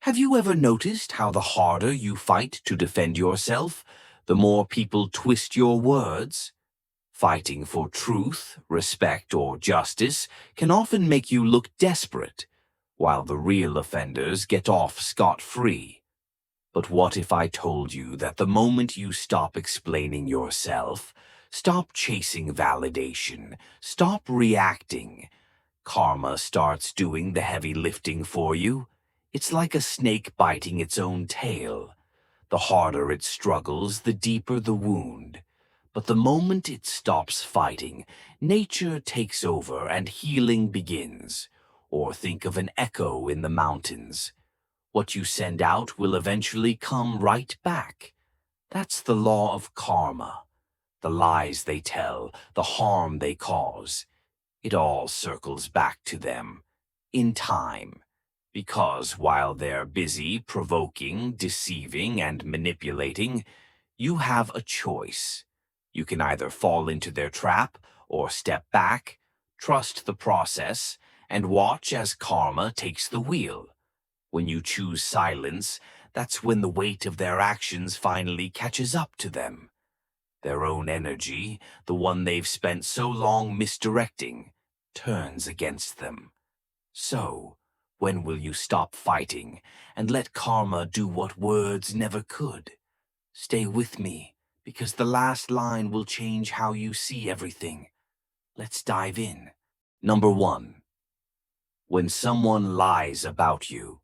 Have you ever noticed how the harder you fight to defend yourself, the more people twist your words? Fighting for truth, respect, or justice can often make you look desperate, while the real offenders get off scot-free. But what if I told you that the moment you stop explaining yourself, stop chasing validation, stop reacting, karma starts doing the heavy lifting for you? It's like a snake biting its own tail. The harder it struggles, the deeper the wound. But the moment it stops fighting, nature takes over and healing begins. Or think of an echo in the mountains. What you send out will eventually come right back. That's the law of karma. The lies they tell, the harm they cause. It all circles back to them, in time. Because while they're busy provoking, deceiving, and manipulating, you have a choice. You can either fall into their trap or step back, trust the process, and watch as karma takes the wheel. When you choose silence, that's when the weight of their actions finally catches up to them. Their own energy, the one they've spent so long misdirecting, turns against them. So, when will you stop fighting and let karma do what words never could? Stay with me, because the last line will change how you see everything. Let's dive in. Number 1. When someone lies about you.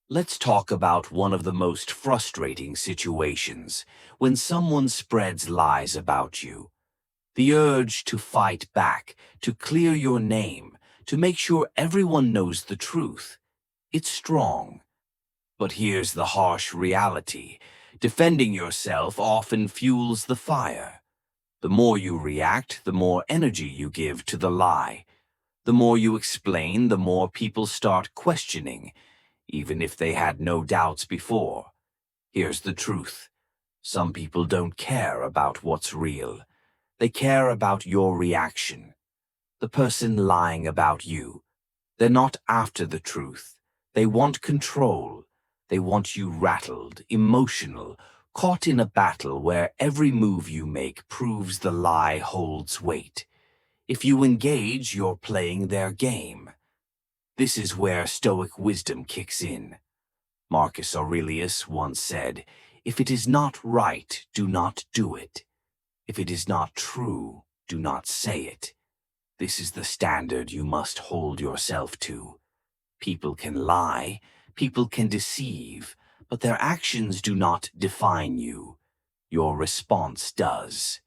Let's talk about one of the most frustrating situations, when someone spreads lies about you. The urge to fight back, to clear your name, to make sure everyone knows the truth. It's strong. But here's the harsh reality. Defending yourself often fuels the fire. The more you react, the more energy you give to the lie. The more you explain, the more people start questioning, even if they had no doubts before. Here's the truth. Some people don't care about what's real. They care about your reaction. The person lying about you. They're not after the truth. They want control. They want you rattled, emotional, caught in a battle where every move you make proves the lie holds weight. If you engage, you're playing their game. This is where Stoic wisdom kicks in. Marcus Aurelius once said, "If it is not right, do not do it. If it is not true, do not say it." This is the standard you must hold yourself to. People can lie, people can deceive, but their actions do not define you. Your response does.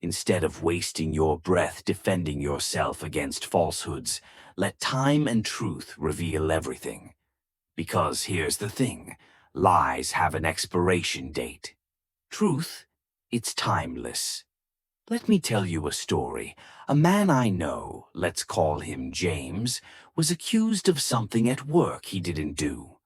Instead of wasting your breath defending yourself against falsehoods, let time and truth reveal everything. Because here's the thing, lies have an expiration date. Truth, it's timeless. Let me tell you a story. A man I know, let's call him James, was accused of something at work he didn't do.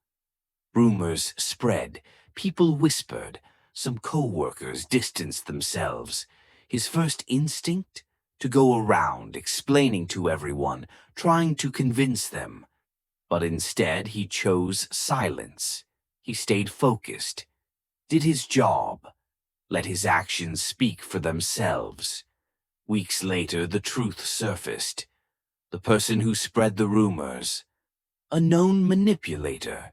Rumors spread, people whispered, some co-workers distanced themselves. His first instinct? To go around explaining to everyone, trying to convince them. But instead he chose silence. He stayed focused, did his job, let his actions speak for themselves. Weeks later, the truth surfaced. The person who spread the rumors, a known manipulator.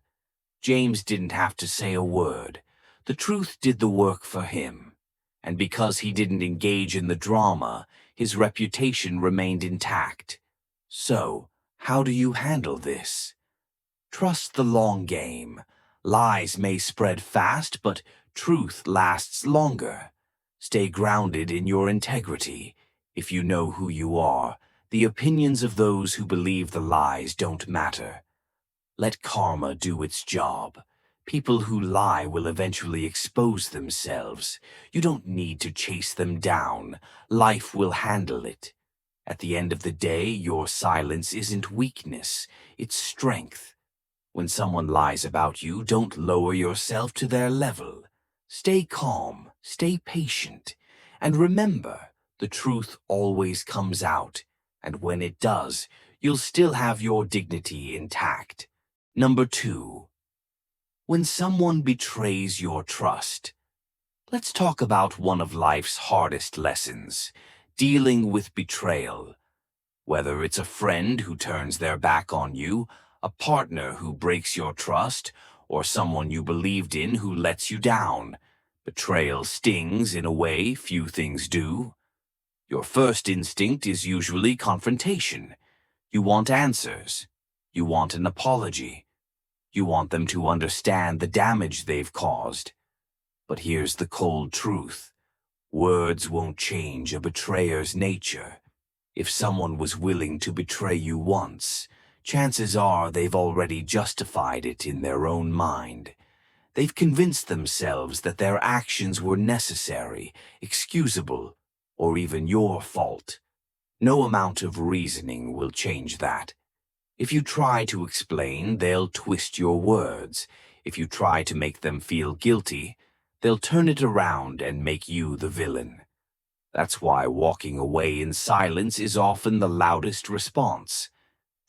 James didn't have to say a word. The truth did the work for him. And because he didn't engage in the drama, his reputation remained intact. So, how do you handle this? Trust the long game. Lies may spread fast, but truth lasts longer. Stay grounded in your integrity. If you know who you are, the opinions of those who believe the lies don't matter. Let karma do its job. People who lie will eventually expose themselves. You don't need to chase them down. Life will handle it. At the end of the day, your silence isn't weakness, it's strength. When someone lies about you, don't lower yourself to their level. Stay calm, stay patient, and remember, the truth always comes out, and when it does, you'll still have your dignity intact. Number 2. When someone betrays your trust, let's talk about one of life's hardest lessons, dealing with betrayal. Whether it's a friend who turns their back on you, a partner who breaks your trust, or someone you believed in who lets you down, betrayal stings in a way few things do. Your first instinct is usually confrontation. You want answers. You want an apology. You want them to understand the damage they've caused. But here's the cold truth. Words won't change a betrayer's nature. If someone was willing to betray you once, chances are they've already justified it in their own mind. They've convinced themselves that their actions were necessary, excusable, or even your fault. No amount of reasoning will change that. If you try to explain, they'll twist your words. If you try to make them feel guilty, they'll turn it around and make you the villain. That's why walking away in silence is often the loudest response.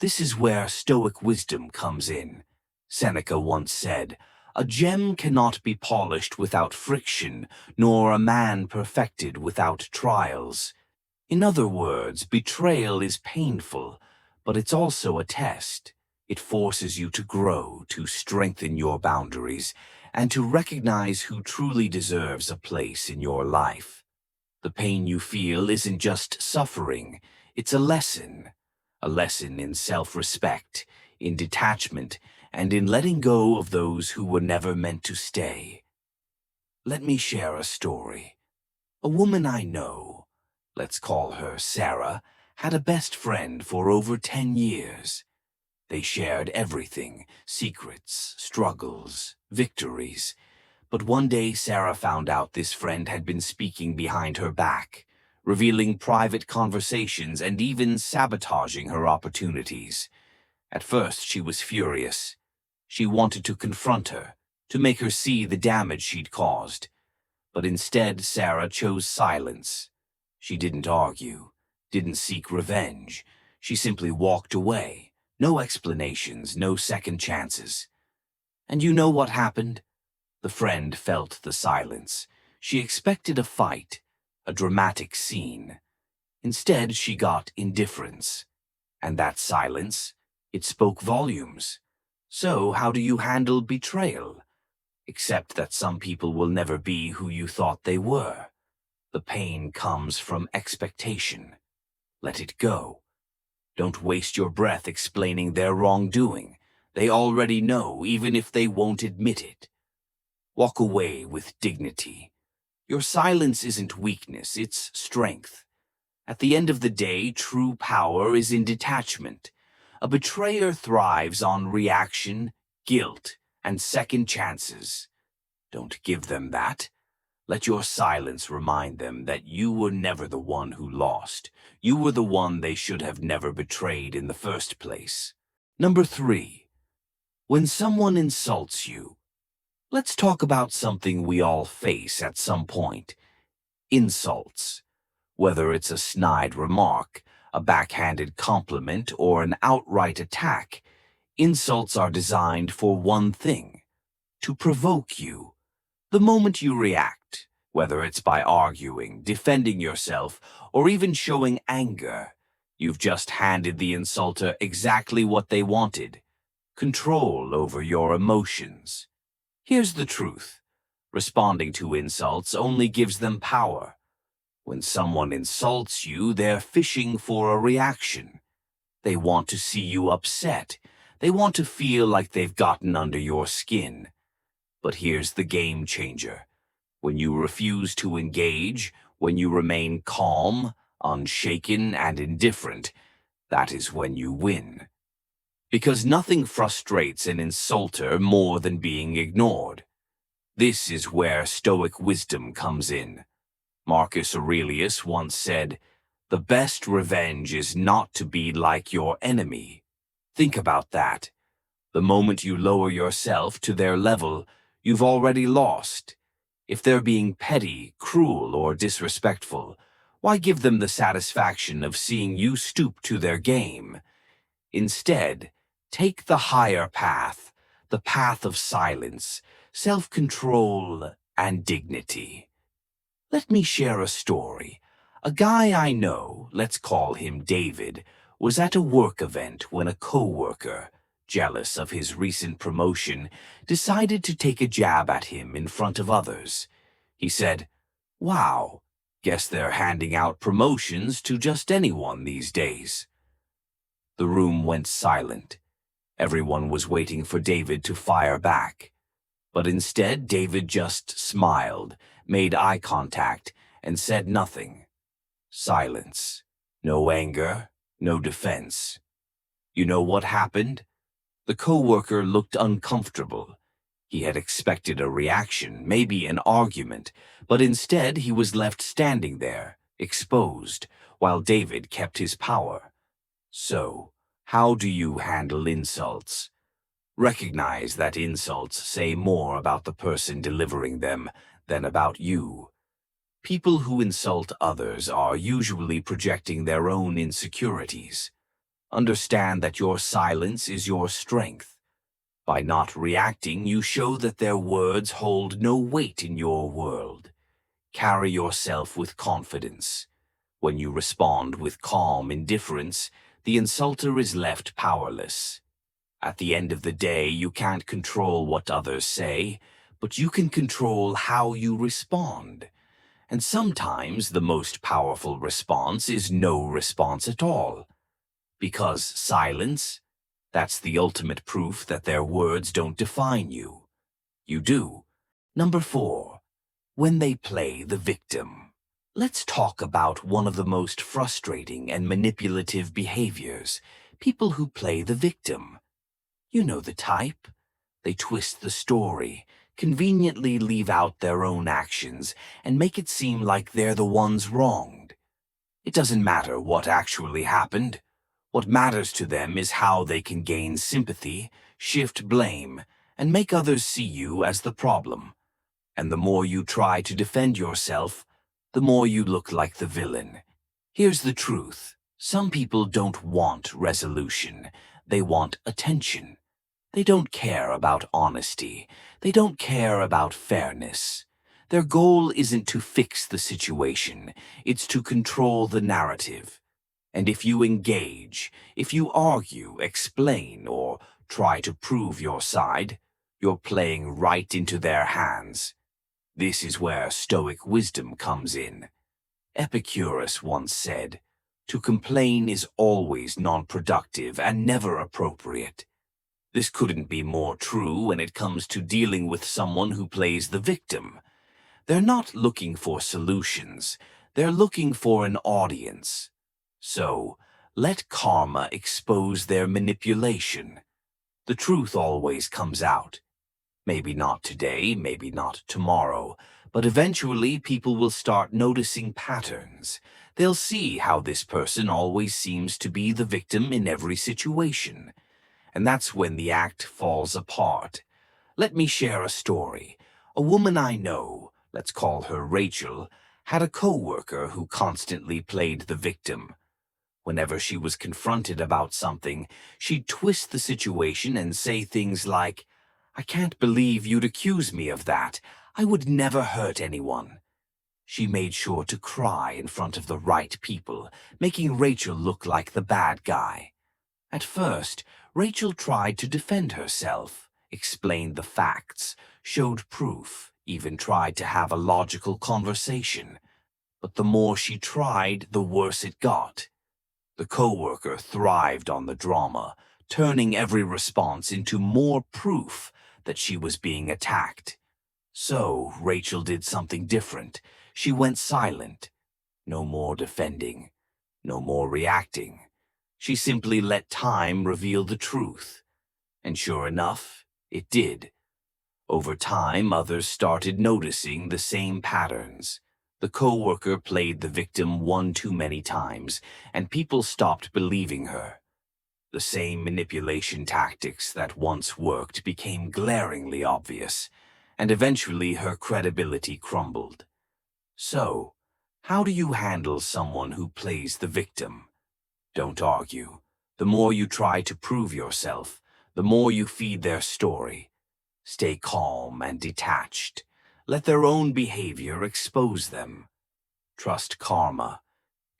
This is where Stoic wisdom comes in. Seneca once said, "A gem cannot be polished without friction, nor a man perfected without trials." In other words, betrayal is painful, but it's also a test. It forces you to grow, to strengthen your boundaries, and to recognize who truly deserves a place in your life. The pain you feel isn't just suffering, it's a lesson in self-respect, in detachment, and in letting go of those who were never meant to stay. Let me share a story. A woman I know, let's call her Sarah, had a best friend for over 10 years. They shared everything, secrets, struggles, victories. But one day Sarah found out this friend had been speaking behind her back, revealing private conversations and even sabotaging her opportunities. At first she was furious. She wanted to confront her, to make her see the damage she'd caused. But instead Sarah chose silence. She didn't argue, didn't seek revenge. She simply walked away. No explanations, no second chances. And you know what happened? The friend felt the silence. She expected a fight, a dramatic scene. Instead, she got indifference. And that silence, it spoke volumes. So, how do you handle betrayal? Accept that some people will never be who you thought they were. The pain comes from expectation. Let it go. Don't waste your breath explaining their wrongdoing. They already know, even if they won't admit it. Walk away with dignity. Your silence isn't weakness, it's strength. At the end of the day, true power is in detachment. A betrayer thrives on reaction, guilt, and second chances. Don't give them that. Let your silence remind them that you were never the one who lost. You were the one they should have never betrayed in the first place. Number 3. When someone insults you, let's talk about something we all face at some point. Insults. Whether it's a snide remark, a backhanded compliment, or an outright attack, insults are designed for one thing: to provoke you. The moment you react, whether it's by arguing, defending yourself, or even showing anger, you've just handed the insulter exactly what they wanted: control over your emotions. Here's the truth. Responding to insults only gives them power. When someone insults you, they're fishing for a reaction. They want to see you upset. They want to feel like they've gotten under your skin. But here's the game changer. When you refuse to engage, when you remain calm, unshaken, and indifferent, that is when you win. Because nothing frustrates an insulter more than being ignored. This is where Stoic wisdom comes in. Marcus Aurelius once said, "The best revenge is not to be like your enemy." Think about that. The moment you lower yourself to their level, you've already lost. If they're being petty, cruel, or disrespectful, why give them the satisfaction of seeing you stoop to their game? Instead, take the higher path, the path of silence, self-control, and dignity. Let me share a story. A guy I know, let's call him David, was at a work event when a coworker, jealous of his recent promotion, decided to take a jab at him in front of others. He said, "Wow, guess they're handing out promotions to just anyone these days." The room went silent. Everyone was waiting for David to fire back. But instead, David just smiled, made eye contact, and said nothing. Silence. No anger, no defense. You know what happened? The coworker looked uncomfortable. He had expected a reaction, maybe an argument, but instead he was left standing there, exposed, while David kept his power. So, how do you handle insults? Recognize that insults say more about the person delivering them than about you. People who insult others are usually projecting their own insecurities. Understand that your silence is your strength. By not reacting, you show that their words hold no weight in your world. Carry yourself with confidence. When you respond with calm indifference, the insulter is left powerless. At the end of the day, you can't control what others say, but you can control how you respond. And sometimes the most powerful response is no response at all. Because silence, that's the ultimate proof that their words don't define you. You do. Number 4, when they play the victim. Let's talk about one of the most frustrating and manipulative behaviors, people who play the victim. You know the type. They twist the story, conveniently leave out their own actions, and make it seem like they're the ones wronged. It doesn't matter what actually happened. What matters to them is how they can gain sympathy, shift blame, and make others see you as the problem. And the more you try to defend yourself, the more you look like the villain. Here's the truth. Some people don't want resolution. They want attention. They don't care about honesty. They don't care about fairness. Their goal isn't to fix the situation. It's to control the narrative. And if you engage, if you argue, explain, or try to prove your side, you're playing right into their hands. This is where Stoic wisdom comes in. Epictetus once said, "To complain is always non-productive and never appropriate." This couldn't be more true when it comes to dealing with someone who plays the victim. They're not looking for solutions. They're looking for an audience. So, let karma expose their manipulation. The truth always comes out. Maybe not today, maybe not tomorrow, but eventually people will start noticing patterns. They'll see how this person always seems to be the victim in every situation. And that's when the act falls apart. Let me share a story. A woman I know, let's call her Rachel, had a coworker who constantly played the victim. Whenever she was confronted about something, she'd twist the situation and say things like, "I can't believe you'd accuse me of that. I would never hurt anyone." She made sure to cry in front of the right people, making Rachel look like the bad guy. At first, Rachel tried to defend herself, explained the facts, showed proof, even tried to have a logical conversation. But the more she tried, the worse it got. The coworker thrived on the drama, turning every response into more proof that she was being attacked. So Rachel did something different. She went silent. No more defending. No more reacting. She simply let time reveal the truth. And sure enough, it did. Over time, others started noticing the same patterns. The coworker played the victim one too many times, and people stopped believing her. The same manipulation tactics that once worked became glaringly obvious, and eventually her credibility crumbled. So, how do you handle someone who plays the victim? Don't argue. The more you try to prove yourself, The more you feed their story, stay calm and detached. Let their own behavior expose them. Trust karma.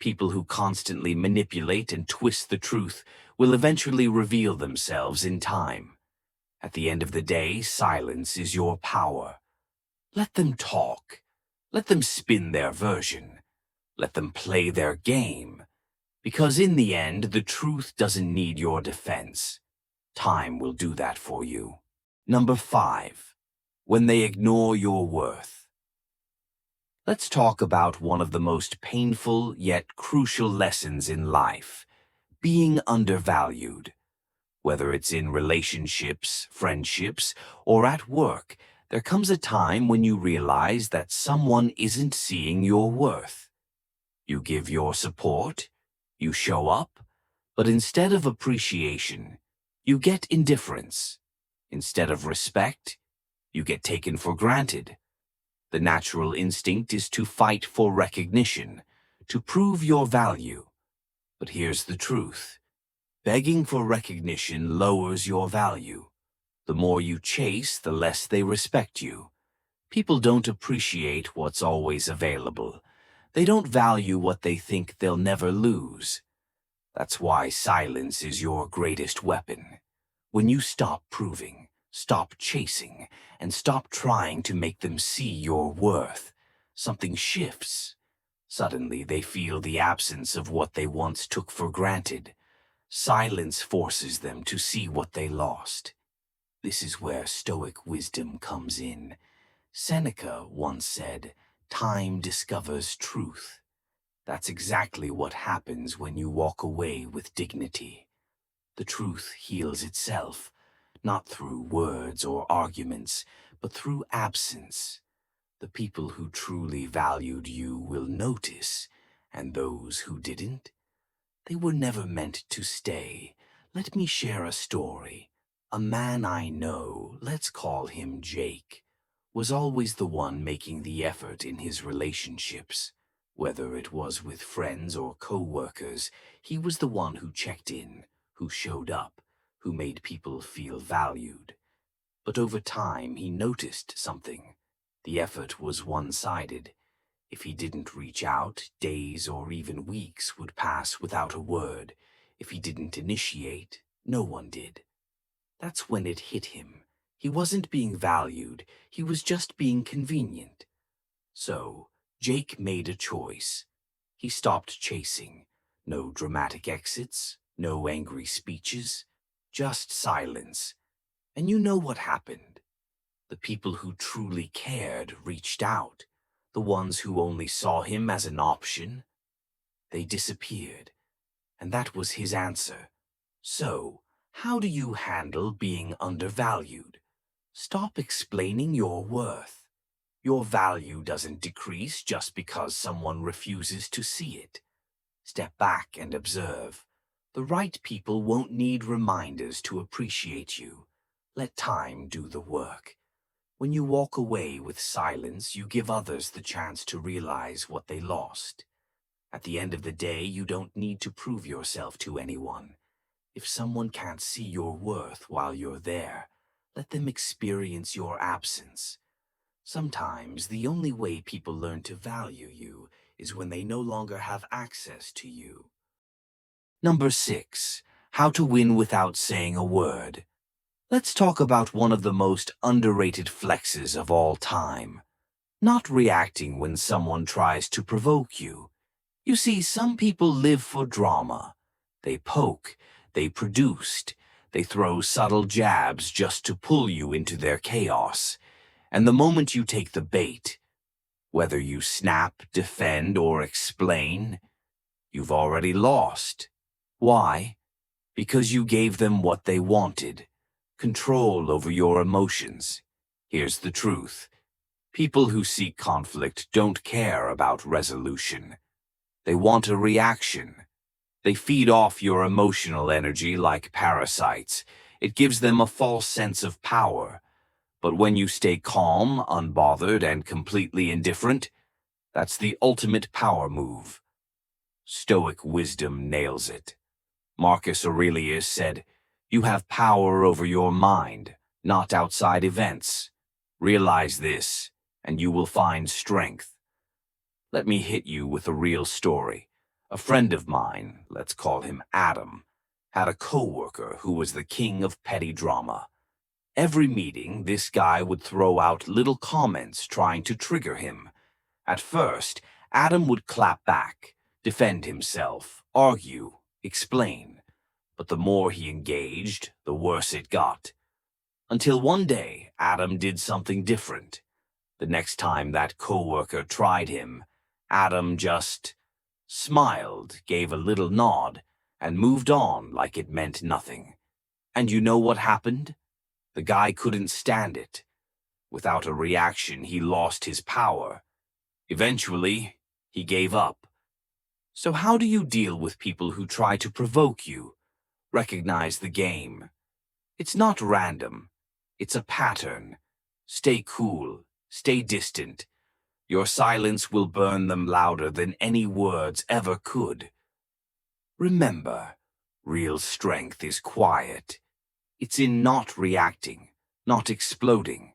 People who constantly manipulate and twist the truth will eventually reveal themselves in time. At the end of the day, silence is your power. Let them talk. Let them spin their version. Let them play their game. Because in the end, the truth doesn't need your defense. Time will do that for you. Number 5. When they ignore your worth. Let's talk about one of the most painful yet crucial lessons in life: being undervalued. Whether it's in relationships, friendships, or at work, there comes a time when you realize that someone isn't seeing your worth. You give your support, you show up, but instead of appreciation, you get indifference. Instead of respect, you get taken for granted. The natural instinct is to fight for recognition, to prove your value. But here's the truth. Begging for recognition lowers your value. The more you chase, the less they respect you. People don't appreciate what's always available. They don't value what they think they'll never lose. That's why silence is your greatest weapon. When you stop proving, stop chasing, and stop trying to make them see your worth, something shifts. Suddenly they feel the absence of what they once took for granted. Silence forces them to see what they lost. This is where Stoic wisdom comes in. Seneca once said, "Time discovers truth." That's exactly what happens when you walk away with dignity. The truth heals itself, not through words or arguments, but through absence. The people who truly valued you will notice, and those who didn't, they were never meant to stay. Let me share a story. A man I know, let's call him Jake, was always the one making the effort in his relationships. Whether it was with friends or co-workers, he was the one who checked in, who showed up, who made people feel valued. But over time, he noticed something. The effort was one-sided. If he didn't reach out, days or even weeks would pass without a word. If he didn't initiate, no one did. That's when it hit him. He wasn't being valued, he was just being convenient. So, Jake made a choice. He stopped chasing. No dramatic exits, no angry speeches, just silence. And you know what happened. The people who truly cared reached out. The ones who only saw him as an option, they disappeared. And that was his answer. So, how do you handle being undervalued? Stop explaining your worth. Your value doesn't decrease just because someone refuses to see it. Step back and observe. The right people won't need reminders to appreciate you. Let time do the work. When you walk away with silence, you give others the chance to realize what they lost. At the end of the day, you don't need to prove yourself to anyone. If someone can't see your worth while you're there, let them experience your absence. Sometimes the only way people learn to value you is when they no longer have access to you. Number 6. How to win without saying a word. Let's talk about one of the most underrated flexes of all time. Not reacting when someone tries to provoke you. You see, some people live for drama. They poke, they produce, they throw subtle jabs just to pull you into their chaos. And the moment you take the bait, whether you snap, defend, or explain, you've already lost. Why? Because you gave them what they wanted. Control over your emotions. Here's the truth. People who seek conflict don't care about resolution. They want a reaction. They feed off your emotional energy like parasites. It gives them a false sense of power. But when you stay calm, unbothered, and completely indifferent, that's the ultimate power move. Stoic wisdom nails it. Marcus Aurelius said, You have power over your mind, not outside events. Realize this, and you will find strength. Let me hit you with a real story. A friend of mine, let's call him Adam, had a coworker who was the king of petty drama. Every meeting, this guy would throw out little comments trying to trigger him. At first, Adam would clap back, defend himself, argue, explain. But the more he engaged, the worse it got. Until one day, Adam did something different. The next time that coworker tried him, Adam just smiled, gave a little nod, and moved on like it meant nothing. And you know what happened? The guy couldn't stand it. Without a reaction, he lost his power. Eventually, he gave up. So how do you deal with people who try to provoke you? Recognize the game. It's not random. It's a pattern. Stay cool. Stay distant. Your silence will burn them louder than any words ever could. Remember, real strength is quiet. It's in not reacting, not exploding.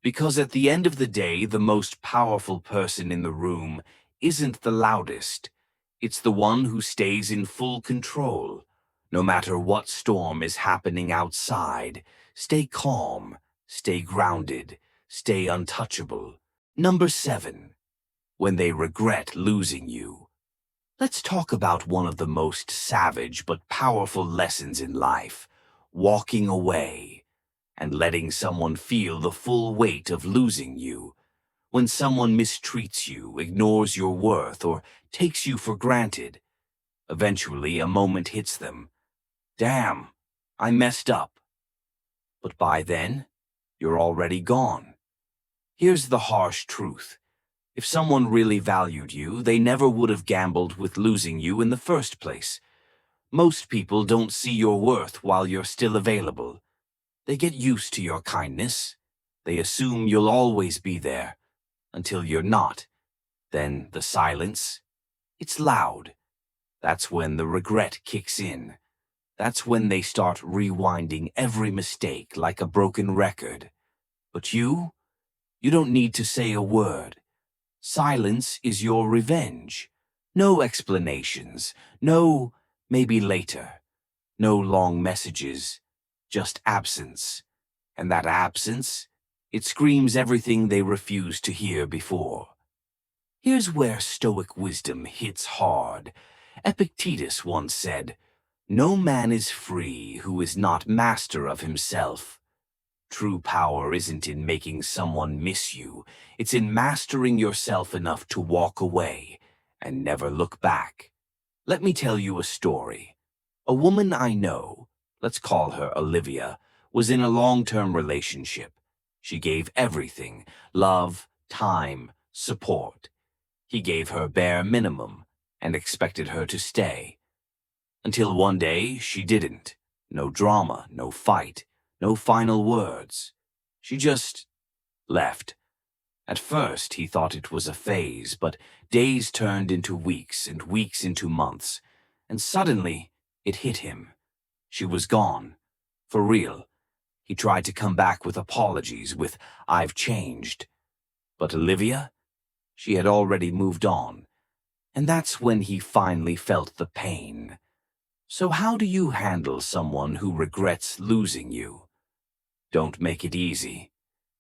Because at the end of the day, the most powerful person in the room isn't the loudest. It's the one who stays in full control. No matter what storm is happening outside, stay calm, stay grounded, stay untouchable. Number 7. When they regret losing you. Let's talk about one of the most savage but powerful lessons in life, walking away and letting someone feel the full weight of losing you. When someone mistreats you, ignores your worth, or takes you for granted, eventually a moment hits them. Damn, I messed up. But by then, you're already gone. Here's the harsh truth. If someone really valued you, they never would have gambled with losing you in the first place. Most people don't see your worth while you're still available. They get used to your kindness. They assume you'll always be there, until you're not. Then the silence, it's loud. That's when the regret kicks in. That's when they start rewinding every mistake like a broken record. But you don't need to say a word. Silence is your revenge. No explanations, no maybe later, no long messages, just absence. And that absence, it screams everything they refused to hear before. Here's where Stoic wisdom hits hard. Epictetus once said, "No man is free who is not master of himself." True power isn't in making someone miss you. It's in mastering yourself enough to walk away and never look back. Let me tell you a story. A woman I know, let's call her Olivia, was in a long-term relationship. She gave everything: love, time, support. He gave her bare minimum and expected her to stay. Until one day, she didn't. No drama, no fight. No final words. She just left. At first, he thought it was a phase, but days turned into weeks and weeks into months, and suddenly it hit him. She was gone. For real. He tried to come back with apologies, with "I've changed." But Olivia, she had already moved on, and that's when he finally felt the pain. So how do you handle someone who regrets losing you? Don't make it easy.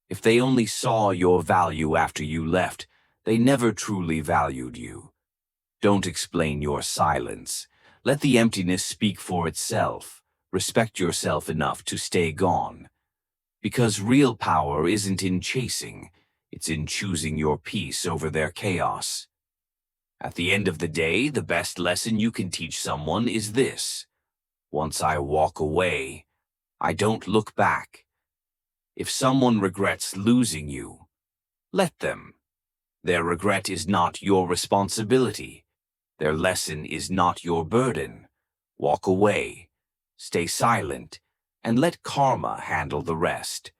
If they only saw your value after you left, they never truly valued you. Don't explain your silence. Let the emptiness speak for itself. Respect yourself enough to stay gone. Because real power isn't in chasing, it's in choosing your peace over their chaos. At the end of the day, the best lesson you can teach someone is this: once I walk away, I don't look back. If someone regrets losing you, let them. Their regret is not your responsibility. Their lesson is not your burden. Walk away, stay silent, and let karma handle the rest.